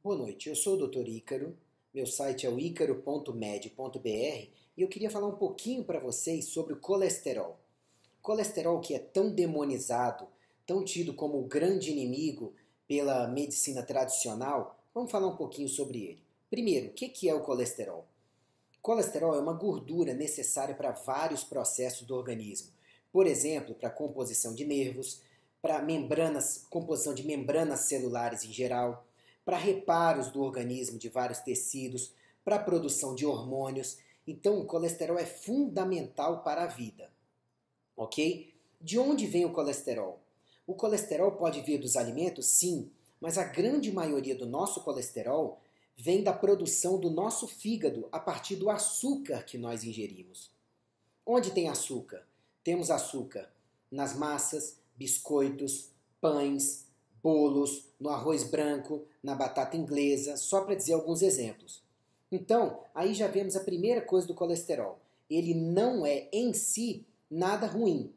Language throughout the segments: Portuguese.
Boa noite, eu sou o Dr. Ícaro, meu site é o icaro.med.br e eu queria falar um pouquinho para vocês sobre o colesterol. Colesterol que é tão demonizado, tão tido como o grande inimigo pela medicina tradicional, vamos falar um pouquinho sobre ele. Primeiro, o que é o colesterol? Colesterol é uma gordura necessária para vários processos do organismo. Por exemplo, para a composição de nervos, para composição de membranas celulares em geral, para reparos do organismo de vários tecidos, para a produção de hormônios. Então, o colesterol é fundamental para a vida, ok? De onde vem o colesterol? O colesterol pode vir dos alimentos? Sim, mas a grande maioria do nosso colesterol vem da produção do nosso fígado a partir do açúcar que nós ingerimos. Onde tem açúcar? Temos açúcar nas massas, biscoitos, pães, bolos, no arroz branco, na batata inglesa, só para dizer alguns exemplos. Então, aí já vemos a primeira coisa do colesterol. Ele não é em si nada ruim.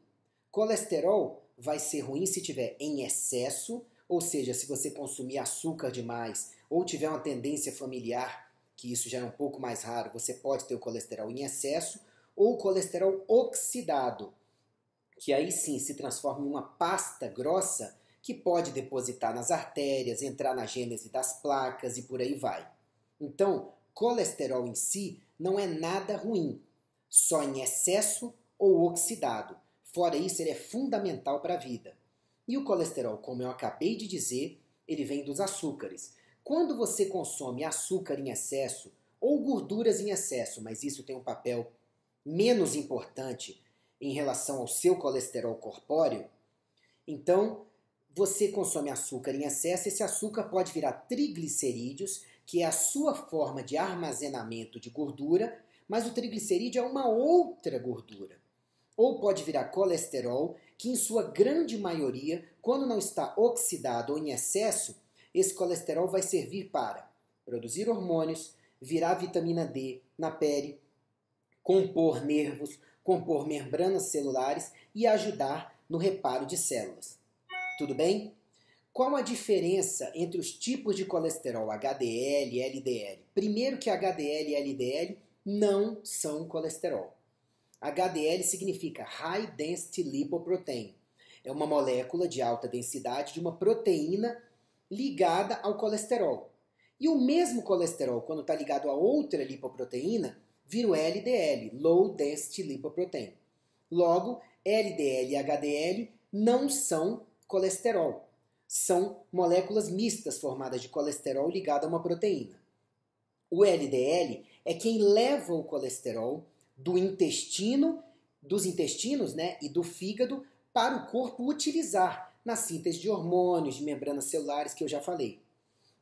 Colesterol vai ser ruim se tiver em excesso, ou seja, se você consumir açúcar demais ou tiver uma tendência familiar, que isso já é um pouco mais raro, você pode ter o colesterol em excesso, ou o colesterol oxidado, que aí sim se transforma em uma pasta grossa que pode depositar nas artérias, entrar na gênese das placas e por aí vai. Então, colesterol em si não é nada ruim, só em excesso ou oxidado. Fora isso, ele é fundamental para a vida. E o colesterol, como eu acabei de dizer, ele vem dos açúcares. Quando você consome açúcar em excesso ou gorduras em excesso, mas isso tem um papel menos importante em relação ao seu colesterol corpóreo, então você consome açúcar em excesso, esse açúcar pode virar triglicerídeos, que é a sua forma de armazenamento de gordura, mas o triglicerídeo é uma outra gordura. Ou pode virar colesterol, que em sua grande maioria, quando não está oxidado ou em excesso, esse colesterol vai servir para produzir hormônios, virar vitamina D na pele, compor nervos, compor membranas celulares e ajudar no reparo de células. Tudo bem? Qual a diferença entre os tipos de colesterol HDL e LDL? Primeiro que HDL e LDL não são colesterol. HDL significa High Density Lipoprotein. É uma molécula de alta densidade de uma proteína ligada ao colesterol. E o mesmo colesterol, quando está ligado a outra lipoproteína, vira o LDL, Low Density Lipoprotein. Logo, LDL e HDL não são colesterol. São moléculas mistas formadas de colesterol ligado a uma proteína. O LDL é quem leva o colesterol do intestino, dos intestinos, e do fígado para o corpo utilizar na síntese de hormônios, de membranas celulares que eu já falei.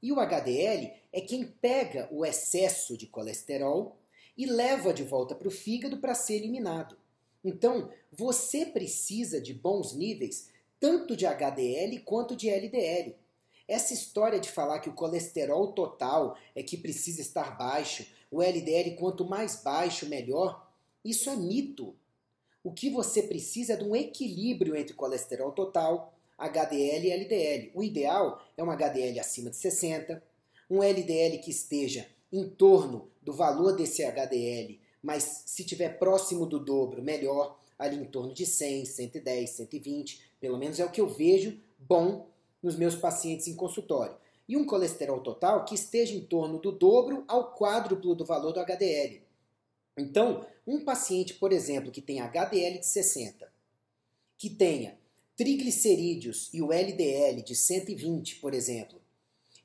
E o HDL é quem pega o excesso de colesterol e leva de volta para o fígado para ser eliminado. Então, você precisa de bons níveis tanto de HDL quanto de LDL. Essa história de falar que o colesterol total é que precisa estar baixo, o LDL quanto mais baixo melhor, isso é mito. O que você precisa é de um equilíbrio entre colesterol total, HDL e LDL. O ideal é um HDL acima de 60, um LDL que esteja em torno do valor desse HDL, mas se estiver próximo do dobro, melhor, ali em torno de 100, 110, 120, pelo menos é o que eu vejo bom nos meus pacientes em consultório. E um colesterol total que esteja em torno do dobro ao quádruplo do valor do HDL. Então, um paciente, por exemplo, que tem HDL de 60, que tenha triglicerídeos e o LDL de 120, por exemplo,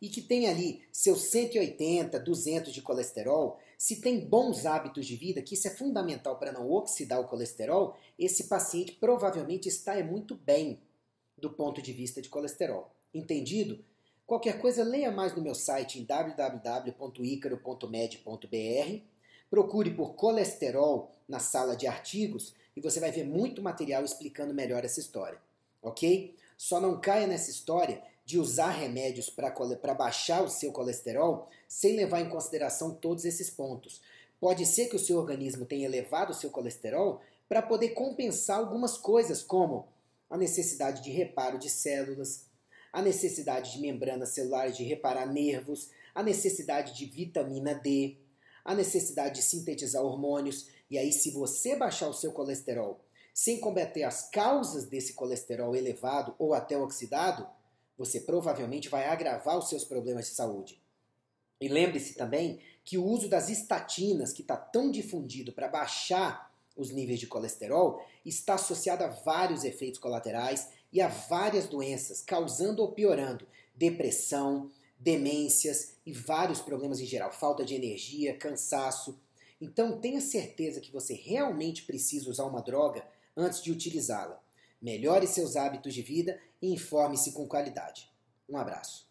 e que tem ali seus 180, 200 de colesterol, se tem bons hábitos de vida, que isso é fundamental para não oxidar o colesterol, esse paciente provavelmente está muito bem do ponto de vista de colesterol. Entendido? Qualquer coisa, leia mais no meu site em www.icaro.med.br, procure por colesterol na sala de artigos e você vai ver muito material explicando melhor essa história, ok? Só não caia nessa história de usar remédios para baixar o seu colesterol sem levar em consideração todos esses pontos. Pode ser que o seu organismo tenha elevado o seu colesterol para poder compensar algumas coisas, como a necessidade de reparo de células, a necessidade de membranas celulares de reparar nervos, a necessidade de vitamina D, a necessidade de sintetizar hormônios. E aí, se você baixar o seu colesterol sem combater as causas desse colesterol elevado ou até oxidado, você provavelmente vai agravar os seus problemas de saúde. E lembre-se também que o uso das estatinas, que está tão difundido para baixar os níveis de colesterol, está associado a vários efeitos colaterais e a várias doenças, causando ou piorando depressão, demências e vários problemas em geral, falta de energia, cansaço. Então tenha certeza que você realmente precisa usar uma droga antes de utilizá-la. Melhore seus hábitos de vida e informe-se com qualidade. Um abraço.